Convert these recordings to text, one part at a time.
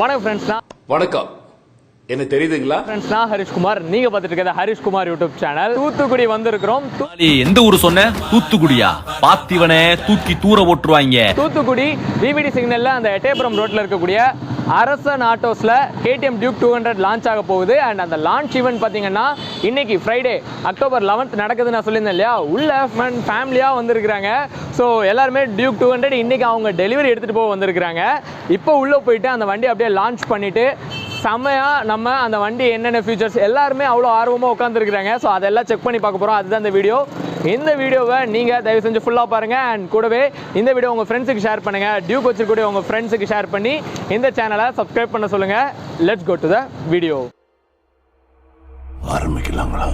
வணக்கம் ஃப்ரெண்ட்ஸ்னா வணக்கம். என்ன தெரியுதுங்களா? ஃப்ரெண்ட்ஸ்னா ஹரிஷ்குமார். நீங்க பார்த்துட்டு இருக்கிறது ஹரிஷ்குமார் யூடியூப் சேனல். தூத்துக்குடி வந்திருக்கிறோம். எந்த ஊர் சொன்ன? தூத்துக்குடியா? பாத்திவனே தூக்கி தூர ஓட்டுருவாங்க. தூத்துக்குடி விவிடி சிக்னல்ல அந்த எட்டயபுரம் ரோட்ல இருக்கக்கூடிய அரசன் ஆட்டோஸ்ல KTM டியூக் 200 லான்ச் ஆக போகுது. அண்ட் அந்த லான்ச் ஈவென்ட் பார்த்தீங்கன்னா இன்னைக்கு ஃப்ரைடே அக்டோபர் 11th நடக்குதுன்னு நான் சொல்லியிருந்தேன் இல்லையா. உள்ள ஃபேமிலியாக வந்திருக்கிறாங்க. ஸோ எல்லாருமே டியூக் 200 இன்னைக்கு அவங்க டெலிவரி எடுத்துகிட்டு போக வந்திருக்கிறாங்க. இப்போ உள்ளே போயிட்டு அந்த வண்டி அப்படியே லான்ச் பண்ணிட்டு செம்மையாக நம்ம அந்த வண்டி என்னென்ன ஃபீச்சர்ஸ் எல்லாருமே அவ்வளோ ஆர்வமாக உட்காந்துருக்குறாங்க. ஸோ அதெல்லாம் செக் பண்ணி பார்க்க போகிறோம். அதுதான் இந்த வீடியோ. இந்த வீடியோவை நீங்கள் தயவு செஞ்சு ஃபுல்லாக பாருங்கள். அண்ட் கூடவே இந்த வீடியோ உங்கள் ஃப்ரெண்ட்ஸுக்கு ஷேர் பண்ணுங்கள். டியூக் வச்சுக்கூடிய உங்கள் ஃப்ரெண்ட்ஸுக்கு ஷேர் பண்ணி இந்த சேனலை சப்ஸ்கிரைப் பண்ண சொல்லுங்கள். Let's go to the video. ஆரம்பிக்கலாங்களா?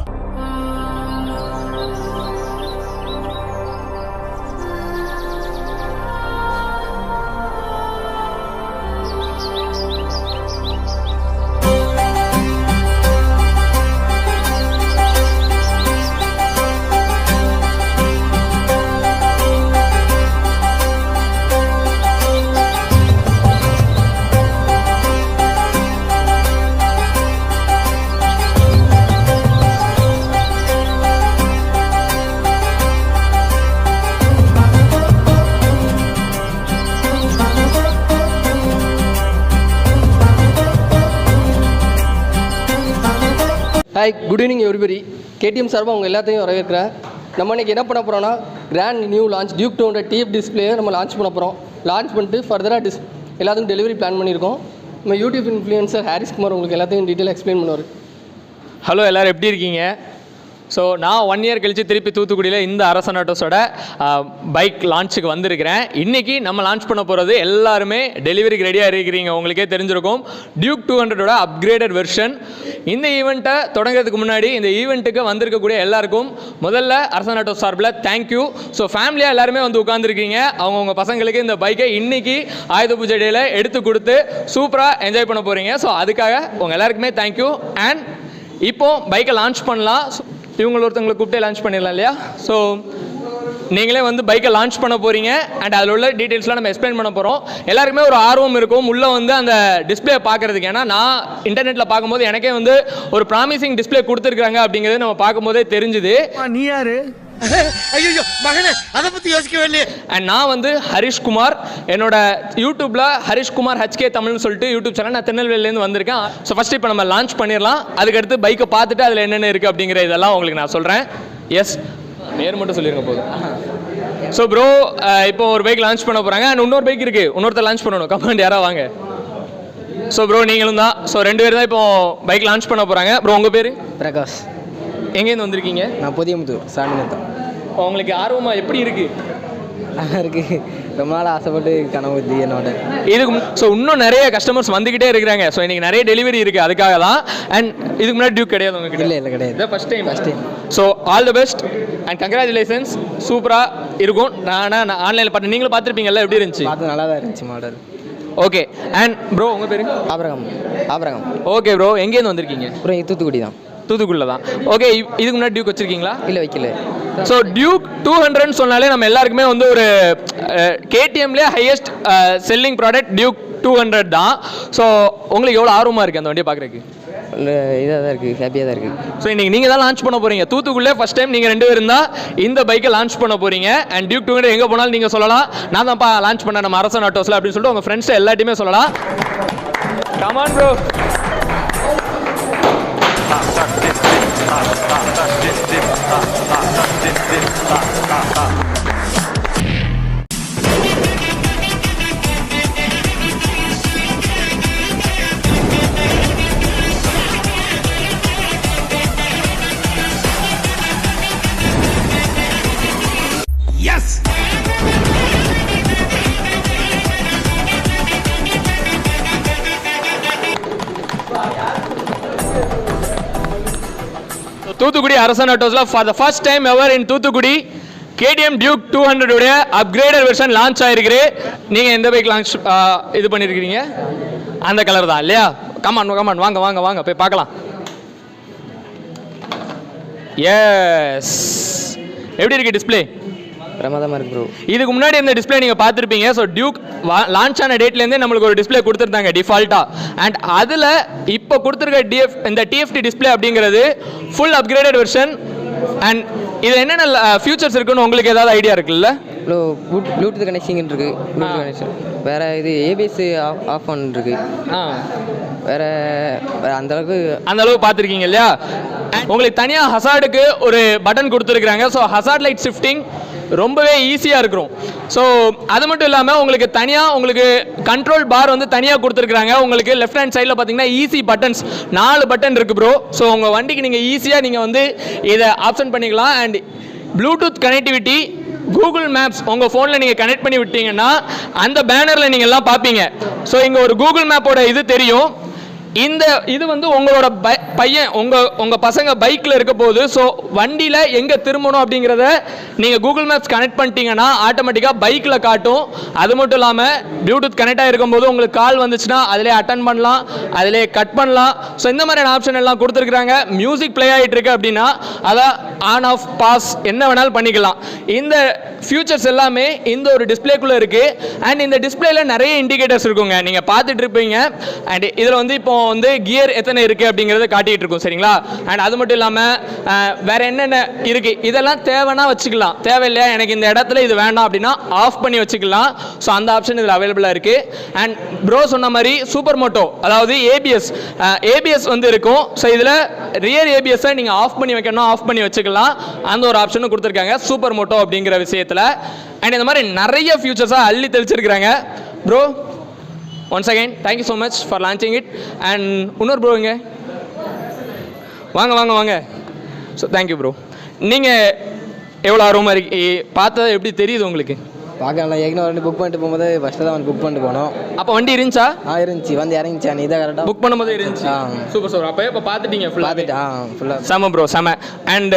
Hi, good evening everybody. KTM சார்பாக அவங்க எல்லாத்தையும் வரவேற்கிறேன். நம்ம இன்றைக்கி என்ன பண்ண போகிறோன்னா grand new launch Duke 200 TF டிஸ்பிளேயை நம்ம லான்ச் பண்ண போகிறோம். லான்ச் பண்ணிட்டு ஃபர்தராக எல்லாத்துக்கும் டெலிவரி பிளான் பண்ணியிருக்கோம். நம்ம யூடியூப் இன்ஃப்ளூயன்சர் ஹாரிஷ்குமார் உங்களுக்கு எல்லாத்தையும் டீட்டெயில் எக்ஸ்பிளைன் பண்ணுவார். ஹலோ, எல்லோரும் எப்படி இருக்கீங்க? ஸோ நான் 1 இயர் கழித்து திருப்பி தூத்துக்குடியில் இந்த அரசன் ஆட்டோஸோட பைக் லான்ச்சுக்கு வந்திருக்கிறேன். இன்றைக்கி நம்ம லான்ச் பண்ண போகிறது எல்லாருமே டெலிவரிக்கு ரெடியாக இருக்கிறீங்க. உங்களுக்கே தெரிஞ்சிருக்கும், டியூக் 200 அப்கிரேடட் வெர்ஷன். இந்த ஈவெண்ட்டை தொடங்குறதுக்கு முன்னாடி இந்த ஈவெண்ட்டுக்கு வந்திருக்கக்கூடிய எல்லாருக்கும் முதல்ல அரசன் ஆட்டோஸ் சார்பில் தேங்க்யூ. ஸோ ஃபேமிலியாக எல்லாருமே வந்து உட்காந்துருக்கீங்க. அவங்கவுங்க பசங்களுக்கு இந்த பைக்கை இன்றைக்கி ஆயுத பூஜை டேயில் எடுத்து கொடுத்து சூப்பராக என்ஜாய் பண்ண போகிறீங்க. ஸோ அதுக்காக உங்கள் எல்லாருக்குமே தேங்க்யூ. அண்ட் இப்போது பைக்கை லான்ச் பண்ணலாம். இவங்களை ஒருத்தவங்களை கூப்பிட்டே லான்ச் பண்ணிடலாம் இல்லையா? ஸோ நீங்களே வந்து பைக்கை லான்ச் பண்ண போகிறீங்க. அண்ட் அதில் உள்ள டீட்டெயில்ஸ்லாம் நம்ம எக்ஸ்பிளைன் பண்ண போகிறோம். எல்லாருக்குமே ஒரு ஆர்வம் இருக்கும் உள்ளே வந்து அந்த டிஸ்பிளே பார்க்குறதுக்கு. ஏன்னா நான் இன்டர்நெட்டில் பார்க்கும்போது எனக்கே வந்து ஒரு ப்ராமிசிங் டிஸ்பிளே கொடுத்துருக்காங்க அப்படிங்கிறது நம்ம பார்க்கும்போதே தெரிஞ்சுது. நீ யாரு? ஐயோ மகனே, அதை பற்றி யோசிக்கவே இல்லையே. அண்ட் நான் வந்து ஹரிஷ்குமார். என்னோட யூடியூப்பில் ஹரிஷ்குமார் HK தமிழ்னு சொல்லிட்டு யூடியூப் சேனல். நான் திருநெல்வேலியிலேருந்து வந்திருக்கேன். ஸோ ஃபஸ்ட்டு இப்போ நம்ம லான்ச் பண்ணிடலாம். அதுக்கடுத்து பைக்கை பார்த்துட்டு அதில் என்னென்ன இருக்குது அப்படிங்கிற இதெல்லாம் உங்களுக்கு நான் சொல்கிறேன். எஸ், நேர் மட்டும் சொல்லிடுங்க போதும். ஸோ ப்ரோ, இப்போ ஒரு பைக் லான்ச் பண்ண போகிறாங்க. அண்ட் இன்னொரு பைக் இருக்குது, இன்னொருத்தர் லான்ச் பண்ணணும். கமெண்ட் யாராவது வாங்க. ஸோ ப்ரோ நீங்களும் தான். ஸோ 2 பேர் தான் இப்போ பைக் லான்ச் பண்ண போகிறாங்க. ப்ரோ உங்கள் பேர்? பிரகாஷ். எங்கேருந்து வந்திருக்கீங்க? நான் புதியமுத்தூர் சாண்டினத்தான். உங்களுக்கு ஆர்வமாக எப்படி இருக்குது? இருக்குது, ரொம்ப நாள் ஆசைப்பட்டு கனவு என்னோட இதுக்கு. ஸோ இன்னும் நிறைய கஸ்டமர்ஸ் வந்துக்கிட்டே இருக்கிறாங்க. ஸோ இன்றைக்கி நிறைய டெலிவரி இருக்குது, அதுக்காக தான். அண்ட் இதுக்கு முன்னாடி டியூக் கிடையாது உங்ககிட்ட? இல்லை கிடையாது, first time. So all the best and congratulations. சூப்பராக இருக்கும். நான் ஆன்லைனில் பார்த்து நீங்களும் பார்த்துருப்பீங்கல்ல, எப்படி இருந்துச்சு? பார்த்து நல்லா தான் இருந்துச்சு மாடல். ஓகே. அண்ட் ப்ரோ உங்கள் பேர்? ஆபரகம். ஓகே ப்ரோ, எங்கேருந்து வந்திருக்கீங்க? அப்புறம் தூத்துக்குடி தான். தூத்துக்குடியில் தான். ஓகே, இதுக்கு முன்னாடி டியூக் வச்சுருக்கீங்களா? இல்லை, வைக்கல. ஸோ டியூக் 200 சொன்னாலே நம்ம எல்லாருக்குமே வந்து ஒரு KTMலேயே ஹையஸ்ட் செல்லிங் ப்ராடக்ட் டியூக் 200 தான். ஸோ உங்களுக்கு எவ்வளோ ஆர்வமாக இருக்குது அந்த வண்டியை பார்க்குறதுக்கு? இதாக தான் இருக்குது, ஹாப்பியாக தான் இருக்குது. ஸோ இன்றைக்கி நீங்கள் தான் லான்ச் பண்ண போகிறீங்க. தூத்துக்குள்ளே ஃபஸ்ட் டைம் நீங்கள் 2 பேர் இருந்தால் இந்த பைக்கை லான்ச் பண்ண போகிறீங்க. அண்ட் டியூக் 200 எங்கே போனாலும் நீங்கள் சொல்லலாம், நான் தான்ப்பா லான்ச் பண்ணேன் நம்ம அரசன் ஆட்டோஸில் அப்படின்னு சொல்லிட்டு உங்கள் ஃப்ரெண்ட்ஸை எல்லாத்தையுமே சொல்லலாம். Come on bro. தூத்துக்குடி அரசன் ஆட்டோஸ்ல for the first time ever in Thoothukudi KTM Duke 200 உடைய அப்கிரேடட் வெர்ஷன் லான்ச் ஆயிருக்கு. நீங்கள் எந்த பைக் லான்ச் இது பண்ணியிருக்கிறீங்க? அந்த கலர் தான் இல்லையா? கமான் வாங்க வாங்க வாங்க போய் பார்க்கலாம். எஸ், எப்படி இருக்கு டிஸ்பிளே? பிரமாதமாக இருக்கு ப்ரோ. இதுக்கு முன்னாடி இந்த டிஸ்பிளே நீங்கள் பார்த்துருப்பீங்க. ஸோ டியூக் லான்ச் ஆன டேட்லேருந்தே நம்மளுக்கு ஒரு டிஸ்பிளே கொடுத்துருந்தாங்க டிஃபால்ட்டாக. அண்ட் அதில் இப்போ கொடுத்துருக்க இந்த டிஎஃப்டி டிஸ்பிளே அப்படிங்கிறது ஃபுல் அப்கிரேடட் வெர்ஷன். அண்ட் இது என்னென்ன ஃபியூச்சர்ஸ் இருக்குன்னு உங்களுக்கு ஏதாவது ஐடியா இருக்குல்ல? ப்ளூடூத் கனெக்ஷன் இருக்குது. ப்ளூடூத் கனெக்ஷன் வேறு இது ஏபிஎஸ் ஆஃப் ஆன் இருக்குது. வேறு அந்தளவுக்கு பார்த்துருக்கீங்க இல்லையா? உங்களுக்கு தனியாக ஹசார்டுக்கு ஒரு பட்டன் கொடுத்துருக்குறாங்க. ஸோ ஹசார்ட் லைட் ஷிஃப்டிங் ரொம்பவே ஈஸியாக இருக்கும். ஸோ அது மட்டும் இல்லாமல் உங்களுக்கு தனியாக உங்களுக்கு கண்ட்ரோல் பார் வந்து தனியாக கொடுத்துருக்குறாங்க. உங்களுக்கு லெஃப்ட் ஹேண்ட் சைடில் பார்த்தீங்கன்னா ஈஸி பட்டன்ஸ் 4 பட்டன் இருக்குது ப்ரோ. ஸோ உங்கள் வண்டிக்கு நீங்கள் ஈஸியாக நீங்கள் வந்து இதை ஆப்ஷன் பண்ணிக்கலாம். And bluetooth connectivity Google maps உங்கள் ஃபோனில் நீங்கள் கனெக்ட் பண்ணி விட்டீங்கன்னா அந்த பேனரில் நீங்கள் எல்லாம் பார்ப்பீங்க. ஸோ இங்கே ஒரு கூகுள் மேப்போட இது தெரியும். இது வந்து உங்களோட பையன் உங்கள் பசங்க பைக்கில் இருக்க போது ஸோ வண்டியில் எங்கே திரும்பணும் அப்படிங்கிறத நீங்கள் கூகுள் மேப்ஸ் கனெக்ட் பண்ணிட்டீங்கன்னா ஆட்டோமேட்டிக்காக பைக்கில் காட்டும். அது மட்டும் இல்லாமல் ப்ளூடூத் கனெக்ட் ஆகிருக்கும் போது உங்களுக்கு கால் வந்துச்சுன்னா அதிலே அட்டன் பண்ணலாம், அதிலே கட் பண்ணலாம். ஸோ இந்த மாதிரியான ஆப்ஷன் எல்லாம் கொடுத்துருக்குறாங்க. மியூசிக் ப்ளே ஆகிட்டு இருக்கு அப்படின்னா அதை ஆன் ஆஃப் பாஸ் என்ன வேணாலும் பண்ணிக்கலாம். இந்த ஃபியூச்சர்ஸ் எல்லாமே இந்த ஒரு டிஸ்பிளேக்குள்ளே இருக்குது. அண்ட் இந்த டிஸ்பிளேல நிறைய இண்டிகேட்டர்ஸ் இருக்குங்க, நீங்கள் பார்த்துட்டு இருப்பீங்க. அண்ட் இதில் வந்து இப்போ வந்து கியர் எத்தனை இருக்குது அப்படிங்கிறத காட்டிகிட்டு இருக்கும். சரிங்களா? அண்ட் அது மட்டும் இல்லாமல் வேறு என்னென்ன இருக்குது இதெல்லாம் தேவைன்னா வச்சுக்கலாம், தேவையில்லையா எனக்கு இந்த இடத்துல இது வேண்டாம் அப்படின்னா ஆஃப் பண்ணி வச்சுக்கலாம். ஸோ அந்த ஆப்ஷன் இதில் அவைலபிளாக இருக்குது. அண்ட் ப்ரோ சொன்ன மாதிரி சூப்பர் மோட்டோ அதாவது ஏபிஎஸ் வந்து இருக்கும். ஸோ இதில் ரியர் ஏபிஎஸ்ஸை நீங்கள் ஆஃப் பண்ணி வைக்கணும், ஆஃப் பண்ணி வச்சுக்கலாம். அந்த ஒரு ஆப்ஷனும் கொடுத்துருக்காங்க சூப்பர் மோட்டோ அப்படிங்கிற விஷயத்தில். அண்ட் இந்த மாதிரி நிறைய ஃபியூச்சர்ஸாக அள்ளி தெளிச்சிருக்கிறாங்க. Bro once again thank you so much for launching it. And இன்னொரு ப்ரோ இங்கே வாங்க. So thank you bro. நீங்கள் எவ்வளோ ஆர்வமாக இருக்கு பார்த்தது எப்படி தெரியுது உங்களுக்கு? பார்க்கலாம். ஏற்கனவே வண்டி புக் பண்ணிட்டு போகும்போது ஃபஸ்ட்டு தான் புக் பண்ணிட்டு போனோம். அப்போ வண்டி இருந்துச்சா? இருந்துச்சு. வந்து இறங்கிச்சா நீ தான் கரெக்டாக புக் பண்ணும்போது இருந்துச்சு. சூப்பர். அப்போ இப்போ பார்த்துட்டீங்க ஃபுல்லாக? ஃபுல்லாக செம ப்ரோ செம. அண்ட்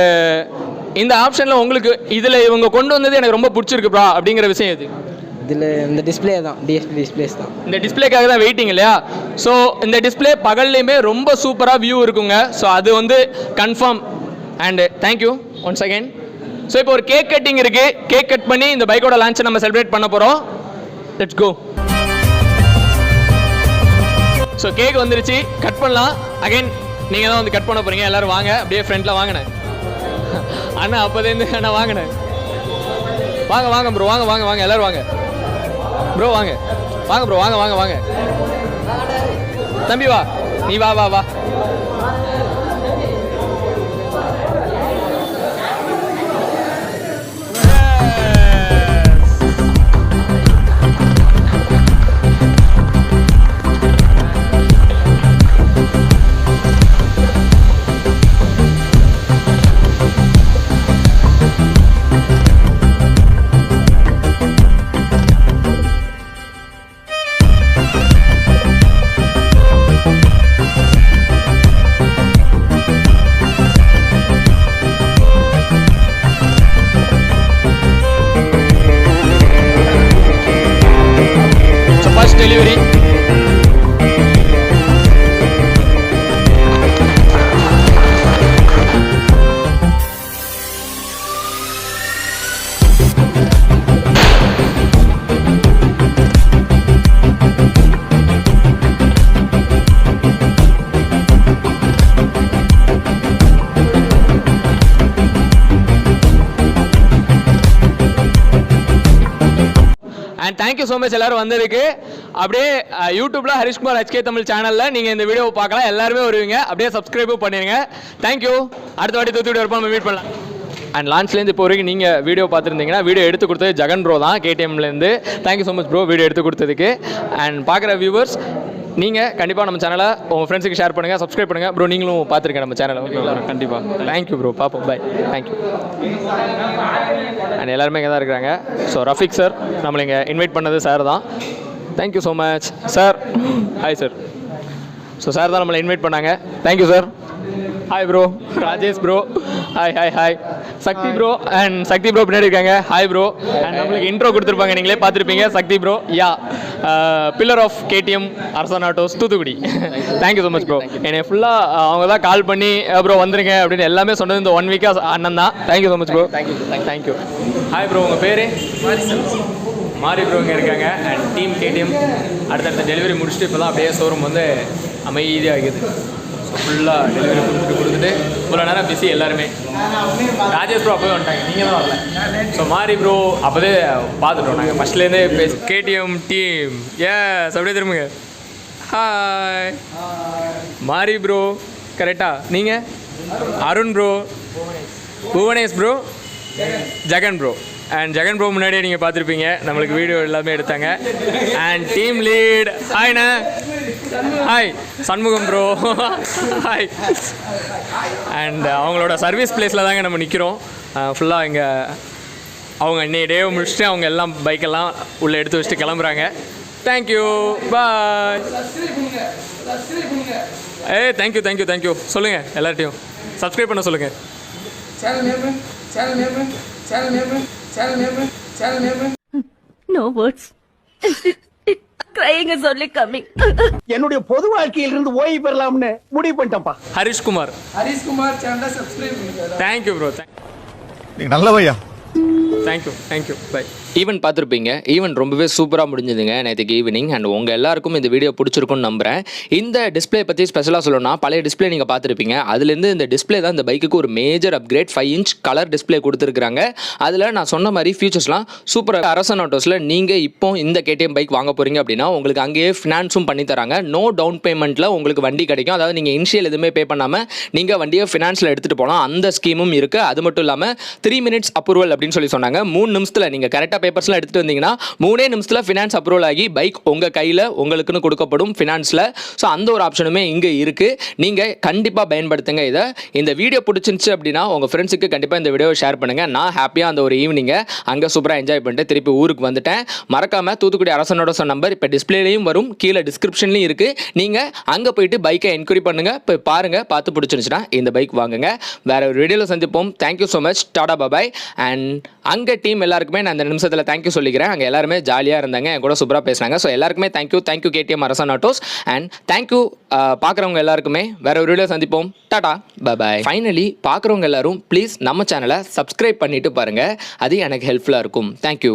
இந்த ஆப்ஷனில் உங்களுக்கு இதில் இவங்க கொண்டு வந்தது எனக்கு ரொம்ப பிடிச்சிருக்கு ப்ரோ அப்படிங்கிற விஷயம் எது? இதில் இந்த டிஸ்பிளே தான், டிஎஸ்பி டிஸ்பிளேஸ் தான். இந்த டிஸ்பிளேக்காக தான் வெயிட்டிங் இல்லையா? ஸோ இந்த டிஸ்பிளே பகல்லையுமே ரொம்ப சூப்பராக வியூ இருக்குங்க. ஸோ அது வந்து confirm. And thank you once again. So இப்போ ஒரு கேக் கட்டிங் இருக்குது. கேக் கட் பண்ணி இந்த பைக்கோட லான்ச்சை நம்ம செலிப்ரேட் பண்ண போகிறோம். Let's go. ஸோ கேக் வந்துருச்சு, கட் பண்ணலாம். அகைன் நீங்கள் தான் வந்து கட் பண்ண போகிறீங்க. எல்லோரும் வாங்க, அப்படியே ஃப்ரெண்டில் வாங்கினேன் அண்ணா. அப்போதேருந்து அண்ணா வாங்கினேன். வாங்க ப்ரோ, வாங்க எல்லோரும் வாங்க ப்ரோ, வாங்க ப்ரோ, வாங்க தம்பி வா, நீ வா. Delivery. And thank you so much எல்லாரும் வந்ததுக்கு. அப்படியே யூடியூப்ல ஹரிஷ்குமார் HK தமிழ் சேனலில் நீங்கள் இந்த வீடியோவை பார்க்கலாம். எல்லாருமே வருவீங்க, அப்படியே சப்ஸ்கிரைபும் பண்ணிடுங்க. தேங்க்யூ. அடுத்த வாட்டி தூத்துக்குடி வரப்போ நம்ம மீட் பண்ணலாம். அண்ட் லான்ச்லேருந்து இப்போ வரைக்கும் நீங்கள் வீடியோ பார்த்துருந்தீங்கன்னா வீடியோ எடுத்து கொடுத்தது ஜெகன் ப்ரோ தான், KTMலேருந்து. Thank you so much bro video எடுத்து கொடுத்ததுக்கு. அண்ட் பார்க்குற வியூவர்ஸ் நீங்கள் கண்டிப்பாக நம்ம சேனலை உங்கள் ஃப்ரெண்ட்ஸுக்கு ஷேர் பண்ணுங்கள், சப்ஸ்கிரைப் பண்ணுங்கள் ப்ரோ. நீங்களும் பார்த்துருக்கேன் நம்ம சேனலை. ஓகேங்களா? கண்டிப்பாக. Thank you bro. பார்ப்போம். பை. தேங்க்யூ. அண்ட் எல்லாருமே இங்கே தான் இருக்கிறாங்க. ஸோ ரஃபிக் சார் நம்மளை இங்கே இன்வைட் பண்ணது சார் தான். Thank you so much sir. Hi sir. So sir தான் நம்மளை இன்வைட் பண்ணாங்க. Thank you sir. Hi bro. Rajesh bro. Hi. Sakthi bro and Sakthi bro பின்னாடி இருக்காங்க. Hi bro. அண்ட் நம்மளுக்கு இன்ட்ரோ கொடுத்துருப்பாங்க, நீங்களே பார்த்துருப்பீங்க. Sakthi bro pillar of KTM Arasan autos Thoothukudi. Thank you so much bro. என்னை ஃபுல்லாக அவங்க தான் கால் பண்ணி ப்ரோ வந்துருங்க அப்படின்னு எல்லாமே சொன்னது இந்த 1 வீக்காக அண்ணன் தான். Thank you so much bro. Thank you. Hi bro, உங்கள் பேர்? மாரி ப்ரோ இங்கே இருக்காங்க. அண்ட் டீம் கேடிஎம் அடுத்தடுத்த டெலிவரி முடிச்சுட்டு இப்போ தான் அப்படியே ஷோரூம் வந்து அமைதியாகுது. ஸோ ஃபுல்லாக டெலிவரி கொடுத்துட்டு இவ்வளோ நேரம் பிஸி எல்லாருமே. ராஜேஷ் ப்ரோ அப்போவே வந்துட்டாங்க, நீங்கள் தான் வரல. ஸோ மாரி ப்ரோ அப்போதே பார்த்துட்டோம் நாங்கள் ஃபஸ்ட்லேருந்தே பேசி. கேடிஎம் டீம் அப்படியே திரும்புங்க. ஹாய் மாரி ப்ரோ. கரெக்டாக நீங்கள்? Arun bro, Bhuvanesh bro, Jagan bro. And Jagan bro முன்னாடியே நீங்கள் பார்த்துருப்பீங்க, நம்மளுக்கு வீடியோ எல்லாமே எடுத்தாங்க. அண்ட் டீம் லீட் ஹாய்ண்ணா. Hi Shanmugam bro. Hi. And அவங்களோட சர்வீஸ் பிளேஸில் தாங்க நம்ம நிற்கிறோம். ஃபுல்லாக இங்கே அவங்க இன்னைக்கு டேவை முடிச்சுட்டு அவங்க எல்லாம் பைக்கெல்லாம் உள்ளே எடுத்து வச்சுட்டு கிளம்புறாங்க. தேங்க்யூ, பாய். தேங்க்யூ. சொல்லுங்கள் எல்லார்ட்டையும் சப்ஸ்கிரைப் பண்ண சொல்லுங்கள். No words. Crying is only coming. என்னுடைய பொது வாழ்க்கையில இருந்து ஓய்வு பெறலாம்னு முடிவு பண்ணிட்டேன்ப்பா. ஹரிஷ்குமார் சேனலை சப்ஸ்கிரைப் பண்ணுங்க. Thank you bro. நீ நல்லவையா. Thank you bye. ஈவெண்ட் பார்த்துருப்பீங்க. ஈவெண்ட் ரொம்பவே சூப்பராக முடிஞ்சதுங்க நேற்றுக்கு ஈவினிங். அண்ட் உங்கள் எல்லாருக்கும் இந்த வீடியோ பிடிச்சிருக்குன்னு நம்புகிறேன். இந்த டிஸ்பிளே பற்றி ஸ்பெஷலாக சொல்லணும்னா, பழைய டிஸ்பிளே நீங்கள் பார்த்துருப்பீங்க. அதுலேருந்து இந்த டிஸ்பிளே தான் இந்த பைக்குக்கு ஒரு major upgrade. 5 inch colour display கொடுத்துருக்காங்க. அதில் நான் சொன்ன மாதிரி ஃபியூச்சர்ஸ்லாம் சூப்பராக. அரசன் ஆட்டோஸில் நீங்கள் இப்போ இந்த கேடிஎம் பைக் வாங்க போகிறீங்க அப்படின்னா உங்களுக்கு அங்கேயே ஃபினான்ஸும் பண்ணி தராங்க. நோ டவுன் பேமெண்ட்டில் உங்களுக்கு வண்டி கிடைக்கும். அதாவது நீங்கள் இனிஷியல் எதுவுமே பே பண்ணாமல் நீங்கள் வண்டியை ஃபினான்ஸில் எடுத்துகிட்டு போகலாம். அந்த ஸ்கீமும் இருக்குது. அது மட்டும் இல்லாமல் 3 minutes அப்ரூவல் அப்படின்னு சொல்லி சொன்னாங்க. 3 நிமிஷத்தில் நீங்கள் கரெக்டாக பேப்பர்ஸ்லாம் எடுத்துகிட்டு வந்தீங்கன்னா 3 நிமிஷத்தில் ஃபினான்ஸ் அப்ரூவல் ஆகி பைக் உங்கள் கையில் உங்களுக்குன்னு கொடுக்கப்படும் ஃபினான்ஸில். ஸோ அந்த ஒரு ஆப்ஷனுமே இங்கே இருக்குது. நீங்கள் கண்டிப்பாக பயன்படுத்துங்க இதை. இந்த வீடியோ பிடிச்சிருந்துச்சு அப்படின்னா உங்கள் ஃப்ரெண்ட்ஸுக்கு கண்டிப்பாக இந்த வீடியோவை ஷேர் பண்ணுங்கள். நான் ஹாப்பியாக அந்த ஒரு ஈவினிங்கை அங்கே சூப்பராக என்ஜாய் பண்ணிட்டு திருப்பி ஊருக்கு வந்துட்டேன். மறக்காமல் தூத்துக்குடி அரசனோட நம்பர் இப்போ டிஸ்பிளேலையும் வரும், கீழே டிஸ்கிரிப்ஷன்லையும் இருக்குது. நீங்கள் அங்கே போயிட்டு பைக்கை என்கொயரி பண்ணுங்கள். இப்போ பாருங்கள், பார்த்து பிடிச்சிருந்துச்சுன்னா இந்த பைக் வாங்குங்க. வேறு ஒரு வீடியோவில் சந்திப்போம். Thank you so much. Tata bye bye. And அங்கே டீம் எல்லாருக்குமே நான் இந்த நிமிஷத்தில் தேங்க்யூ சொல்லிக்கிறேன். அங்கே எல்லாருமே ஜாலியாக இருந்தாங்க, என் கூட சூப்பராக பேசுனாங்க. ஸோ எல்லாருக்குமே thank you KTM Arasan autos. And thank you பார்க்குறவங்க எல்லாருக்குமே. வேற ஒரு வீடியோ சந்திப்போம். டாடா பாய். ஃபைனலி பார்க்குறவங்க எல்லாரும் ப்ளீஸ் நம்ம சேனலை சப்ஸ்கிரைப் பண்ணிட்டு பாருங்கள். அது எனக்கு ஹெல்ப்ஃபுல்லாக இருக்கும். தேங்க்யூ.